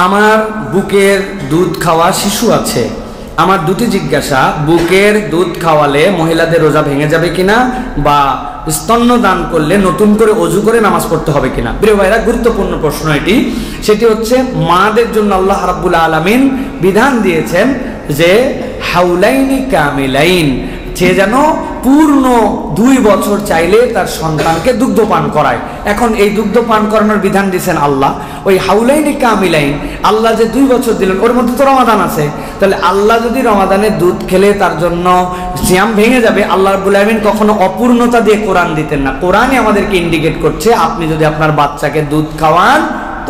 আমার বুকের দুধ খাওয়া শিশু আছে, আমার দুটি জিজ্ঞাসা, বুকের দুধ খাওয়ালে মহিলাদের রোজা ভেঙে যাবে কিনা, বা স্তন্য দান করলে নতুন করে অজু করে নামাজ পড়তে হবে কিনা। প্রিয় ভাইরা, গুরুত্বপূর্ণ প্রশ্ন এটি। সেটি হচ্ছে মাদের জন্য আল্লাহ রাব্বুল আলামিন বিধান দিয়েছেন যে হাউলাইনি কামিলাইন, সে যেন পূর্ণ 2 বছর চাইলে তার সন্তানকে দুগ্ধ পান করায়। এখন এই দুগ্ধ পান করানোর বিধান দিয়েছেন আল্লাহ। ওই হাউলাইনি কামিলাইন, আল্লাহ যে 2 বছর দিলেন, ওর মধ্যে তো রমাদান আছে। তাহলে আল্লাহ যদি রমাদানে দুধ খেলে তার জন্য সিয়াম ভেঙে যাবে, আল্লাহ রাব্বুল আলামিন কখনো অপূর্ণতা দিয়ে কোরআন দিতেন না। কোরআনই আমাদেরকে ইন্ডিকেট করছে, আপনি যদি আপনার বাচ্চাকে দুধ খাওয়ান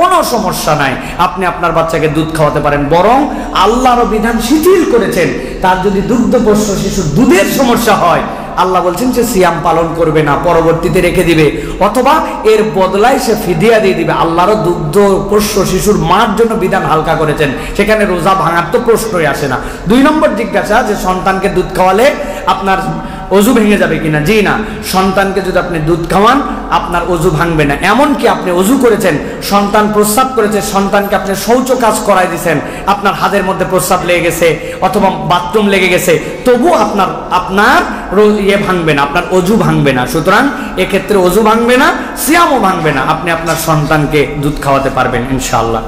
কোনো সমস্যা নাই, আপনি আপনার বাচ্চাকে দুধ খাওয়াতে পারেন। বরং আল্লাহর বিধান শিথিল করেছেন, তার যদি দুগ্ধপোষ্য শিশুর দুধের সমস্যা হয়, আল্লাহ বলছেন যে সিয়াম পালন করবে না, পরবর্তীতে রেখে দিবে, অথবা এর বদলায় সে ফিদিয়া দিয়ে দিবে। আল্লাহরও দুগ্ধপোষ্য শিশুর মার জন্য বিধান হালকা করেছেন, সেখানে রোজা ভাঙার তো প্রশ্নই আসে না। 2 নম্বর জিজ্ঞাসা যে সন্তানকে দুধ খাওয়ালে আপনার অজু ভেঙে যাবে কিনা। জি না, সন্তানকে যদি আপনি দুধ খাওয়ান আপনার অজু ভাঙবে না। এমনকি আপনি অজু করেছেন, সন্তান প্রস্রাব করেছে, সন্তানকে আপনি শৌচ কাজ করাই দিয়েছেন, আপনার হাতের মধ্যে প্রস্রাব লেগে গেছে অথবা বাথরুম লেগে গেছে, তবু আপনার ভাঙবে না, আপনার অজু ভাঙবে না। সুতরাং এক্ষেত্রে অজু ভাঙবে না, সিয়ামও ভাঙবে না, আপনি আপনার সন্তানকে দুধ খাওয়াতে পারবেন ইনশাআল্লাহ।